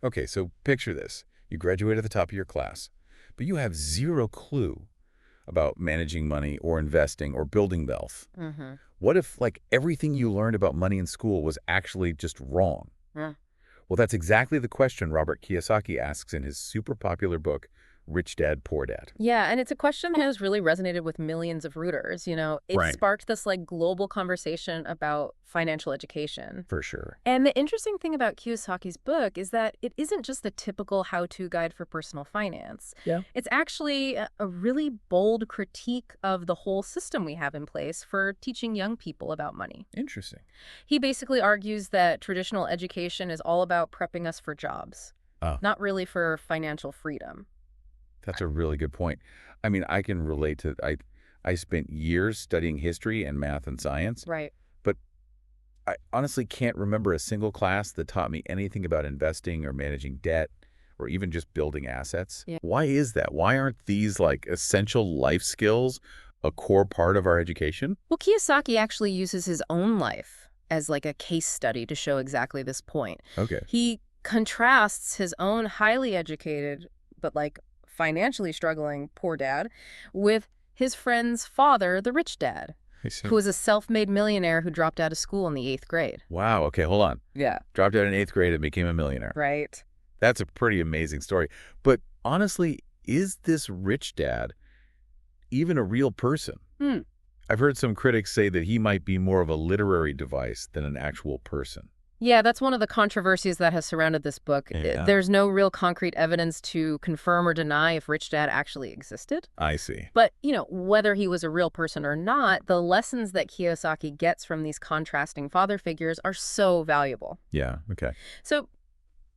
Okay, so picture this. You graduate at the top of your class, but you have zero clue about managing money or investing or building wealth. Mm-hmm. What if, like, everything you learned about money in school was actually just wrong? Yeah. Well, that's exactly the question Robert Kiyosaki asks in his super popular book, Rich Dad, Poor Dad. Yeah, and it's a question that has really resonated with millions of readers. It Right. sparked this global conversation about financial education. For sure. And the interesting thing about Kiyosaki's book is that it isn't just a typical how-to guide for personal finance. Yeah. It's actually a really bold critique of the whole system we have in place for teaching young people about money. Interesting. He basically argues that traditional education is all about prepping us for jobs, Oh, not really for financial freedom. that's a really good point. I mean, I can relate to I spent years studying history and math and science, Right. but I honestly can't remember a single class that taught me anything about investing or managing debt or even just building assets. Yeah. Why is that? Why aren't these like essential life skills a core part of our education? Well, Kiyosaki actually uses his own life as a case study to show exactly this point. Okay. He contrasts his own highly educated but financially struggling poor dad with his friend's father, the rich dad, I see. who was a self-made millionaire who dropped out of school in the 8th grade. Wow. Okay, hold on. Yeah. Dropped out in 8th grade and became a millionaire. Right. That's a pretty amazing story. But honestly, is this rich dad even a real person? Hmm. I've heard some critics say that he might be more of a literary device than an actual person. Yeah, that's one of the controversies that has surrounded this book. Yeah. There's no real concrete evidence to confirm or deny if Rich Dad actually existed. I see. But, whether he was a real person or not, the lessons that Kiyosaki gets from these contrasting father figures are so valuable. Yeah, okay. So,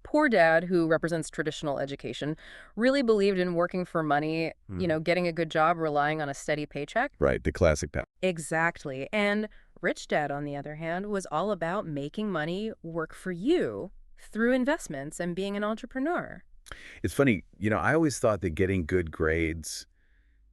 poor dad, who represents traditional education, really believed in working for money, getting a good job, relying on a steady paycheck. Right, the classic path. Exactly. And rich dad, on the other hand, was all about making money work for you through investments and being an entrepreneur. It's funny, I always thought that getting good grades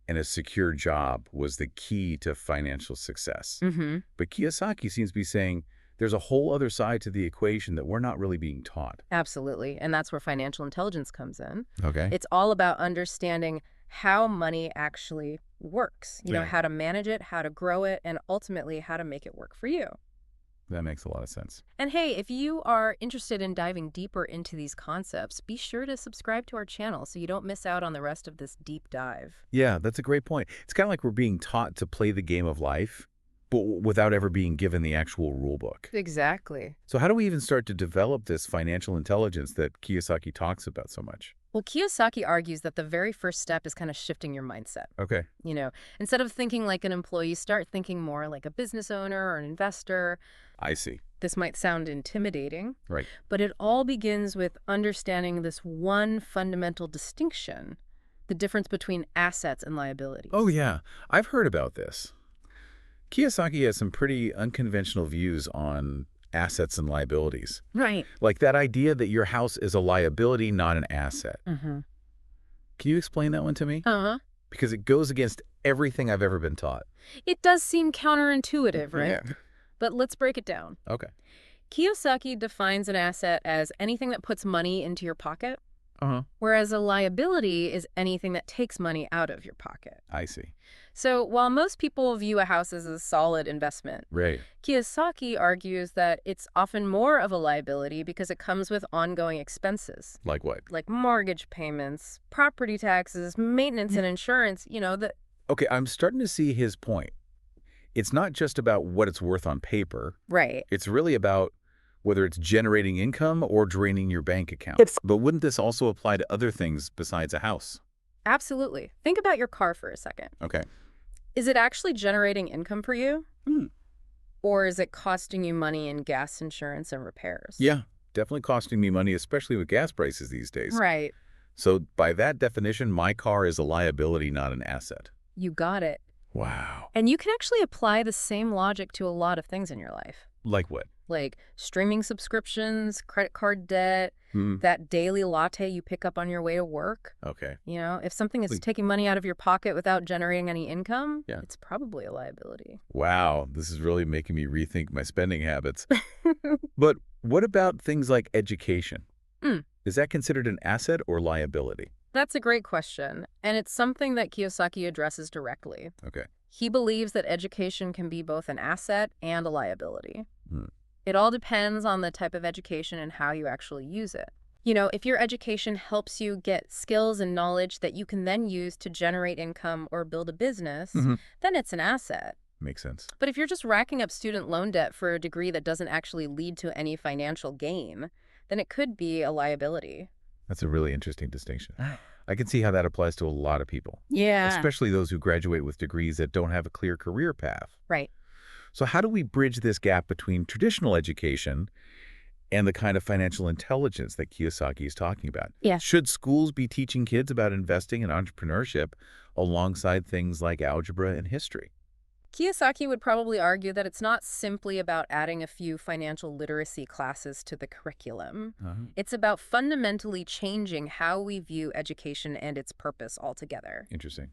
and a secure job was the key to financial success. Mm-hmm. But Kiyosaki seems to be saying there's a whole other side to the equation that we're not really being taught. Absolutely. And that's where financial intelligence comes in. Okay. It's all about understanding how money actually works, Yeah. how to manage it, how to grow it, and ultimately how to make it work for you. That makes a lot of sense. And hey, if you are interested in diving deeper into these concepts, be sure to subscribe to our channel so you don't miss out on the rest of this deep dive. Yeah, that's a great point. It's kind of like we're being taught to play the game of life, but without ever being given the actual rule book. Exactly. So how do we even start to develop this financial intelligence that Kiyosaki talks about so much? Well, Kiyosaki argues that the very first step is kind of shifting your mindset. Okay. Instead of thinking like an employee, start thinking more like a business owner or an investor. I see. This might sound intimidating, Right. but it all begins with understanding this one fundamental distinction, the difference between assets and liabilities. Oh, yeah. I've heard about this. Kiyosaki has some pretty unconventional views on assets and liabilities. Right. Like that idea that your house is a liability, not an asset. Mm-hmm. Can you explain that one to me? Uh-huh. Because it goes against everything I've ever been taught. It does seem counterintuitive, right? Yeah. But let's break it down. Okay. Kiyosaki defines an asset as anything that puts money into your pocket, Uh-huh. whereas a liability is anything that takes money out of your pocket. I see. So while most people view a house as a solid investment, Right. Kiyosaki argues that it's often more of a liability because it comes with ongoing expenses, Like what? like mortgage payments, property taxes, maintenance, and insurance, Okay, I'm starting to see his point. It's not just about what it's worth on paper. Right. It's really about whether it's generating income or draining your bank account. But wouldn't this also apply to other things besides a house? Absolutely. Think about your car for a second. Okay. Is it actually generating income for you? Hmm. Or is it costing you money in gas insurance and repairs? Yeah, definitely costing me money, especially with gas prices these days. Right. So by that definition, my car is a liability, not an asset. You got it. Wow. And you can actually apply the same logic to a lot of things in your life. Like what? Like streaming subscriptions, credit card debt, Hmm. that daily latte you pick up on your way to work. Okay. If something is Like- taking money out of your pocket without generating any income, Yeah. it's probably a liability. Wow, this is really making me rethink my spending habits. But what about things like education? Mm, Is that considered an asset or liability? that's a great question, and it's something that Kiyosaki addresses directly. Okay. He believes that education can be both an asset and a liability. Hmm. It all depends on the type of education and how you actually use it. If your education helps you get skills and knowledge that you can then use to generate income or build a business, Hmm. then it's an asset. Makes sense. But if you're just racking up student loan debt for a degree that doesn't actually lead to any financial gain, then it could be a liability. That's a really interesting distinction. I can see how that applies to a lot of people, Yeah. especially those who graduate with degrees that don't have a clear career path. Right. So how do we bridge this gap between traditional education and the kind of financial intelligence that Kiyosaki is talking about? Yeah. Should schools be teaching kids about investing and entrepreneurship alongside things like algebra and history? Kiyosaki would probably argue that it's not simply about adding a few financial literacy classes to the curriculum. It's about fundamentally changing how we view education and its purpose altogether. Interesting.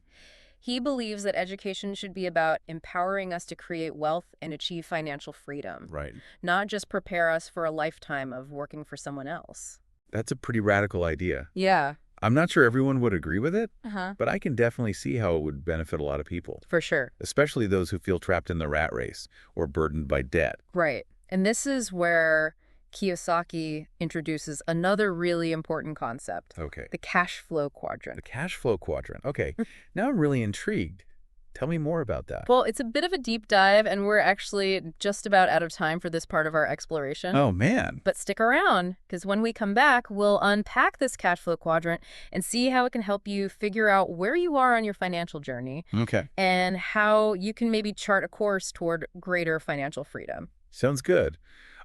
He believes that education should be about empowering us to create wealth and achieve financial freedom, Right. not just prepare us for a lifetime of working for someone else. That's a pretty radical idea. Yeah. I'm not sure everyone would agree with it, Uh-huh. but I can definitely see how it would benefit a lot of people, For sure. especially those who feel trapped in the rat race or burdened by debt. Right. And this is where Kiyosaki introduces another really important concept, Okay. the cash flow The quadrant. cash flow quadrant. Okay. Now I'm really intrigued. Tell me more about that. Well, it's a bit of a deep dive, and we're actually just about out of time for this part of our exploration. Oh, man. But stick around, because when we come back, we'll unpack this cash flow quadrant and see how it can help you figure out where you are on your financial journey Okay. and how you can maybe chart a course toward greater financial freedom. Sounds good.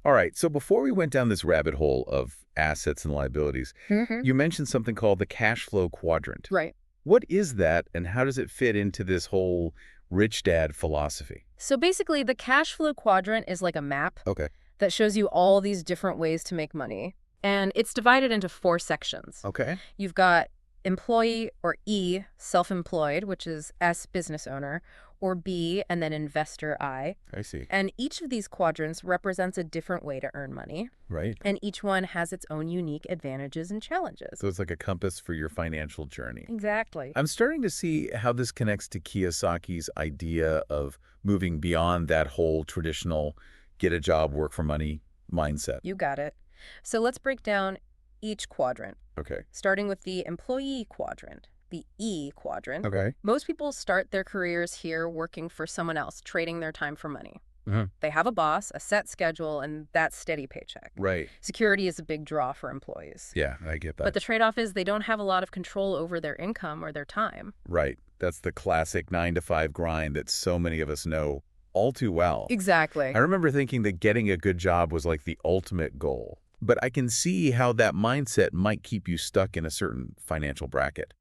All right. So before we went down this rabbit hole of assets and liabilities, Mm-hmm. you mentioned something called the cash flow quadrant. Right. What is that, and how does it fit into this whole rich dad philosophy? So basically, the cash flow quadrant is like a map Okay. that shows you all these different ways to make money. And it's divided into 4 sections. Okay. You've got employee, or E, self-employed, which is S, business owner, or B, and then investor, I. I see. And each of these quadrants represents a different way to earn money. Right. And each one has its own unique advantages and challenges. So it's like a compass for your financial journey. Exactly. I'm starting to see how this connects to Kiyosaki's idea of moving beyond that whole traditional get a job, work for money mindset. You got it. So let's break down each quadrant, Okay. starting with the employee quadrant, the E quadrant. Okay. Most people start their careers here working for someone else, trading their time for money. Mhm. They have a boss, a set schedule, and that steady paycheck. Right. Security is a big draw for employees. Yeah, I get that. But the trade-off is they don't have a lot of control over their income or their time. Right. That's the classic 9-to-5 grind that so many of us know all too well. Exactly. I remember thinking that getting a good job was like the ultimate goal. But I can see how that mindset might keep you stuck in a certain financial bracket.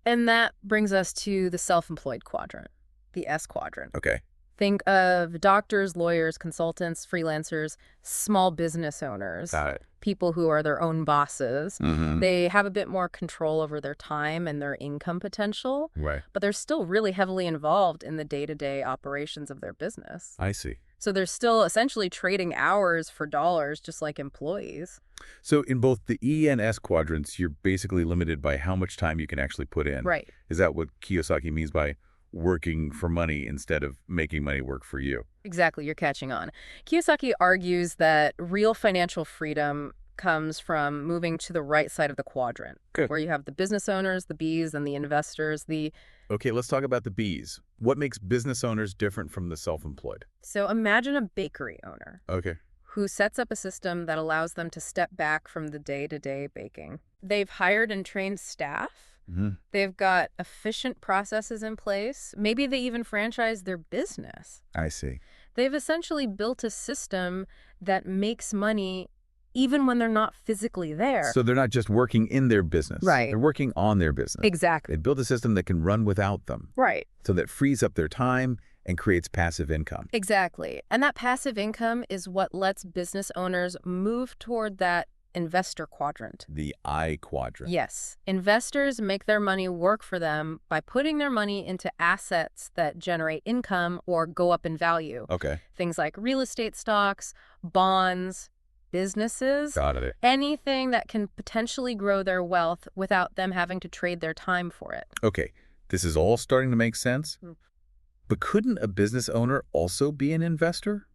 And that brings us to the self-employed quadrant, the S quadrant. Okay. Think of doctors, lawyers, consultants, freelancers, small business owners, Got it. people who are their own bosses. Mm-hmm. They have a bit more control over their time and their income potential, Right. but they're still really heavily involved in the day-to-day operations of their business. I see. So they're still essentially trading hours for dollars, just like employees. So in both the E and S quadrants, you're basically limited by how much time you can actually put in. Right. Is that what Kiyosaki means by working for money instead of making money work for you? Exactly, you're catching on. Kiyosaki argues that real financial freedom comes from moving to the right side of the quadrant, Good. where you have the business owners, the Bs, and the investors. Okay, let's talk about the Bs. What makes business owners different from the self-employed? So imagine a bakery owner Okay. who sets up a system that allows them to step back from the day-to-day baking. They've hired and trained staff. Mm-hmm. They've got efficient processes in place. Maybe they even franchise their business. I see. They've essentially built a system that makes money even when they're not physically there. So they're not just working in their business. Right. They're working on their business. Exactly. They build a system that can run without them. Right. So that frees up their time and creates passive income. Exactly. And that passive income is what lets business owners move toward that investor quadrant. The I quadrant. Yes. Investors make their money work for them by putting their money into assets that generate income or go up in value. Okay. Things like real estate stocks, bonds, businesses, Got it. anything that can potentially grow their wealth without them having to trade their time for it. Okay, this is all starting to make sense. Mm. But couldn't a business owner also be an investor?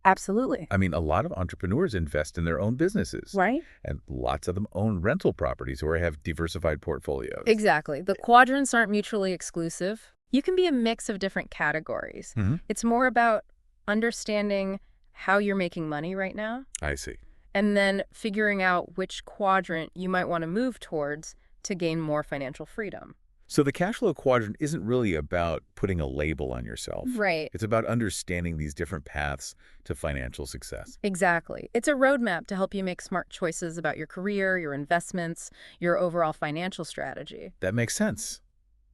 Absolutely. I mean, a lot of entrepreneurs invest in their own businesses, Right? and lots of them own rental properties or have diversified portfolios. Exactly. The quadrants aren't mutually exclusive. You can be a mix of different categories. Hmm. It's more about understanding how you're making money right now I see. and then figuring out which quadrant you might want to move towards to gain more financial freedom. So the cash flow quadrant isn't really about putting a label on yourself. Right. It's about understanding these different paths to financial success. Exactly. It's a roadmap to help you make smart choices about your career, your investments, your overall financial strategy. That makes sense.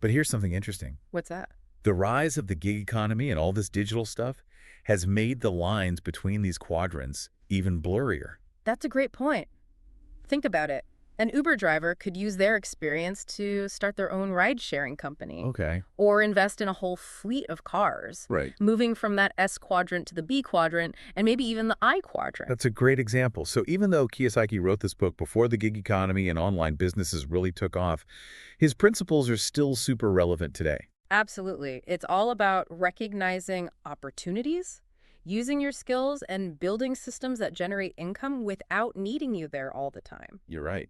But here's something interesting. What's that? The rise of the gig economy and all this digital stuff has made the lines between these quadrants even blurrier. That's a great point. Think about it. An Uber driver could use their experience to start their own ride-sharing company Okay. or invest in a whole fleet of cars, Right. moving from that S quadrant to the B quadrant and maybe even the I quadrant. That's a great example. So even though Kiyosaki wrote this book before the gig economy and online businesses really took off, his principles are still super relevant today. Absolutely. It's all about recognizing opportunities, using your skills, and building systems that generate income without needing you there all the time. You're right.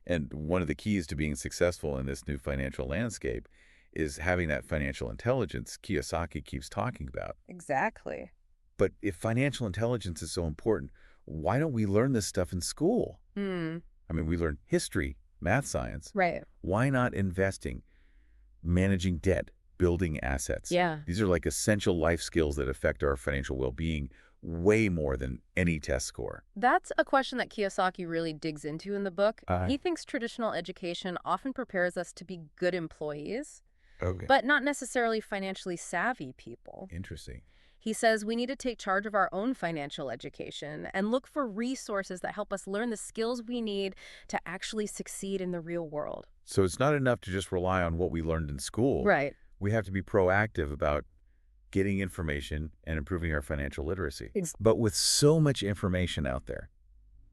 And one of the keys to being successful in this new financial landscape is having that financial intelligence Kiyosaki keeps talking about. Exactly. But if financial intelligence is so important, why don't we learn this stuff in school? Hmm. I mean, we learn history, math, science. Right. Why not investing, managing debt, building assets? Yeah. These are like essential life skills that affect our financial well-being way more than any test score. That's a question that Kiyosaki really digs into in the book. Uh, He thinks traditional education often prepares us to be good employees, okay. but not necessarily financially savvy people. Interesting. He says we need to take charge of our own financial education and look for resources that help us learn the skills we need to actually succeed in the real world. So it's not enough to just rely on what we learned in school. Right. We have to be proactive about getting information and improving our financial literacy. But with so much information out there,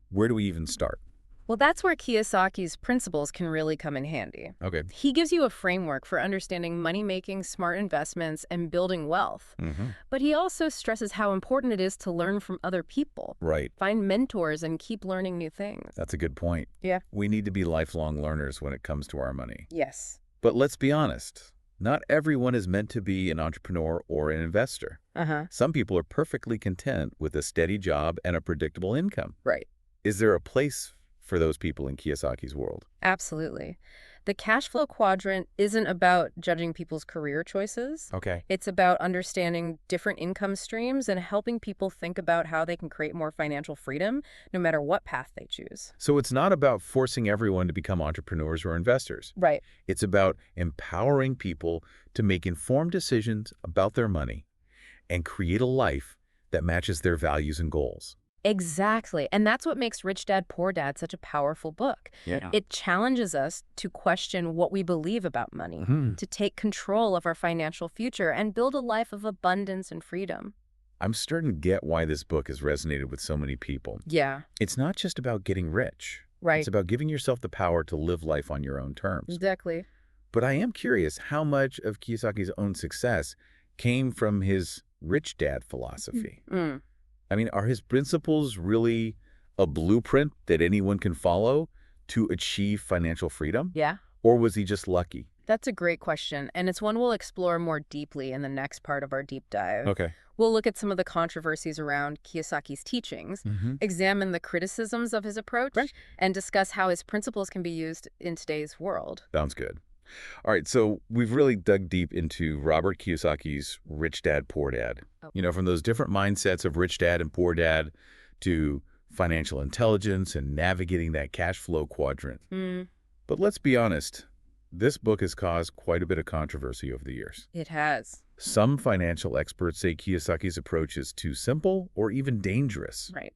where do we even start? Well, that's where Kiyosaki's principles can really come in handy. Okay. He gives you a framework for understanding money-making, smart investments, and building wealth. Mm-hmm. But he also stresses how important it is to learn from other people. Right. Find mentors and keep learning new things. That's a good point. Yeah. We need to be lifelong learners when it comes to our money. Yes. But let's be honest. Not everyone is meant to be an entrepreneur or an investor. Uh-huh. Some people are perfectly content with a steady job and a predictable income. Right. Is there a place for those people in Kiyosaki's world? Absolutely. The cash flow quadrant isn't about judging people's career choices. Okay. It's about understanding different income streams and helping people think about how they can create more financial freedom no matter what path they choose. So it's not about forcing everyone to become entrepreneurs or investors. Right. It's about empowering people to make informed decisions about their money and create a life that matches their values and goals. Exactly. And that's what makes Rich Dad, Poor Dad such a powerful book. Yeah. It challenges us to question what we believe about money, to take control of our financial future, and build a life of abundance and freedom. I'm starting to get why this book has resonated with so many people. Yeah. It's not just about getting rich. Right. It's about giving yourself the power to live life on your own terms. Exactly. But I am curious how much of Kiyosaki's own success came from his rich dad philosophy. Mm. I mean, are his principles really a blueprint that anyone can follow to achieve financial freedom? Yeah. Or was he just lucky? That's a great question, and it's one we'll explore more deeply in the next part of our deep dive. Okay. We'll look at some of the controversies around Kiyosaki's teachings, examine the criticisms of his approach, and discuss how his principles can be used in today's world. Sounds good. All right, so we've really dug deep into Robert Kiyosaki's Rich Dad, Poor Dad. Oh. You know, from those different mindsets of rich dad and poor dad to financial intelligence and navigating that cash flow quadrant. But let's be honest, this book has caused quite a bit of controversy over the years. It has. Some financial experts say Kiyosaki's approach is too simple or even dangerous. Right.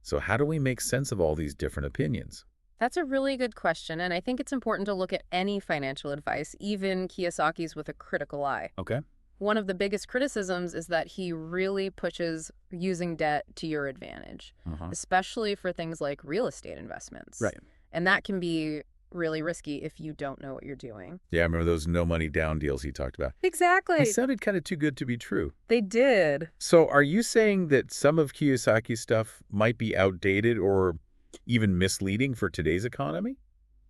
So how do we make sense of all these different opinions? That's a really good question, and I think it's important to look at any financial advice, even Kiyosaki's, with a critical eye. Okay. One of the biggest criticisms is that he really pushes using debt to your advantage, especially for things like real estate investments. Right. And that can be really risky if you don't know what you're doing. Yeah, I remember those no money down deals he talked about. Exactly. They sounded kind of too good to be true. They did. So are you saying that some of Kiyosaki's stuff might be outdated or even misleading for today's economy?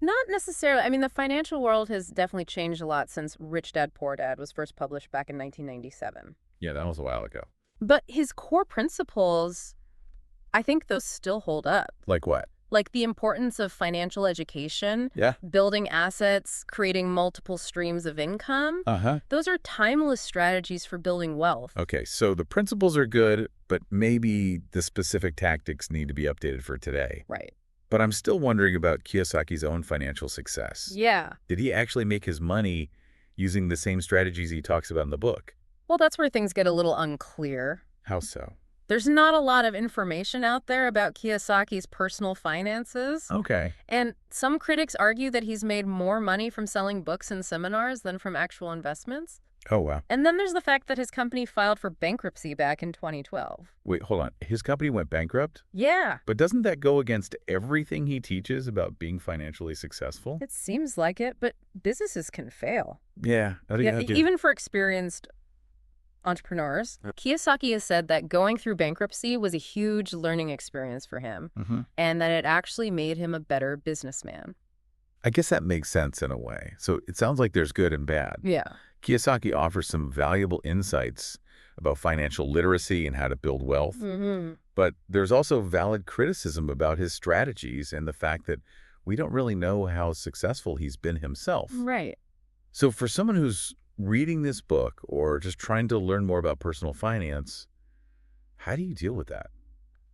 Not necessarily. I mean, the financial world has definitely changed a lot since Rich Dad, Poor Dad was first published back in 1997. Yeah, that was a while ago. But his core principles, I think those still hold up. Like what? Like the importance of financial education, Yeah. building assets, creating multiple streams of income. Those are timeless strategies for building wealth. Okay, so the principles are good, but maybe the specific tactics need to be updated for today. Right. But I'm still wondering about Kiyosaki's own financial success. Yeah. Did he actually make his money using the same strategies he talks about in the book? Well, that's where things get a little unclear. How so? There's not a lot of information out there about Kiyosaki's personal finances. Okay. And some critics argue that he's made more money from selling books and seminars than from actual investments. Oh, wow. And then there's the fact that his company filed for bankruptcy back in 2012. Wait, hold on. His company went bankrupt? Yeah. But doesn't that go against everything he teaches about being financially successful? It seems like it, but businesses can fail. Yeah. Even for experienced entrepreneurs. Kiyosaki has said that going through bankruptcy was a huge learning experience for him, and that it actually made him a better businessman. I guess that makes sense in a way. So it sounds like there's good and bad. Yeah. Kiyosaki offers some valuable insights about financial literacy and how to build wealth. But there's also valid criticism about his strategies and the fact that we don't really know how successful he's been himself. Right. So for someone who's reading this book or just trying to learn more about personal finance, how do you deal with that?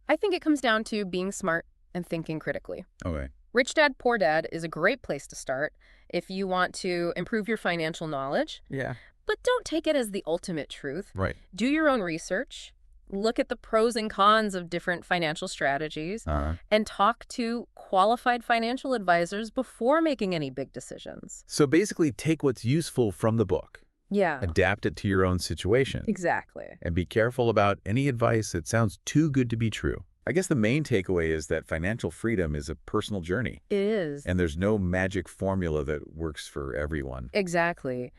I think it comes down to being smart and thinking critically. Okay. Rich Dad, Poor Dad is a great place to start if you want to improve your financial knowledge. Yeah. But don't take it as the ultimate truth. Right. Do your own research. Look at the pros and cons of different financial strategies and talk to qualified financial advisors before making any big decisions. So basically take what's useful from the book, Yeah, adapt it to your own situation, exactly. and be careful about any advice that sounds too good to be true. I guess the main takeaway is that financial freedom is a personal journey, It is. and there's no magic formula that works for everyone. Exactly.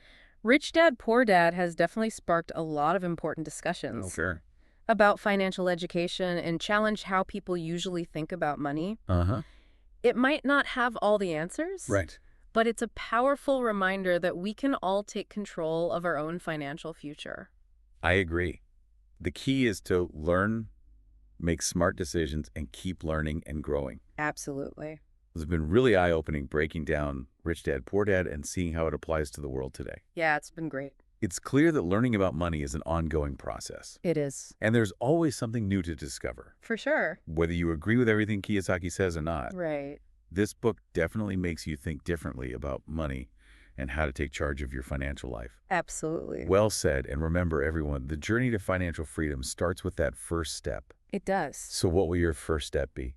Rich Dad, Poor Dad has definitely sparked a lot of important discussions Sure. about financial education and challenged how people usually think about money. It might not have all the answers, Right. but it's a powerful reminder that we can all take control of our own financial future. I agree. The key is to learn, make smart decisions, and keep learning and growing. Absolutely. It's been really eye-opening breaking down Rich Dad, Poor Dad and seeing how it applies to the world today. Yeah, it's been great. It's clear that learning about money is an ongoing process, It is. and there's always something new to discover. For sure. Whether you agree with everything Kiyosaki says or not, Right. this book definitely makes you think differently about money and how to take charge of your financial life. Absolutely. Well said, and remember everyone, the journey to financial freedom starts with that first step. It does. So what will your first step be?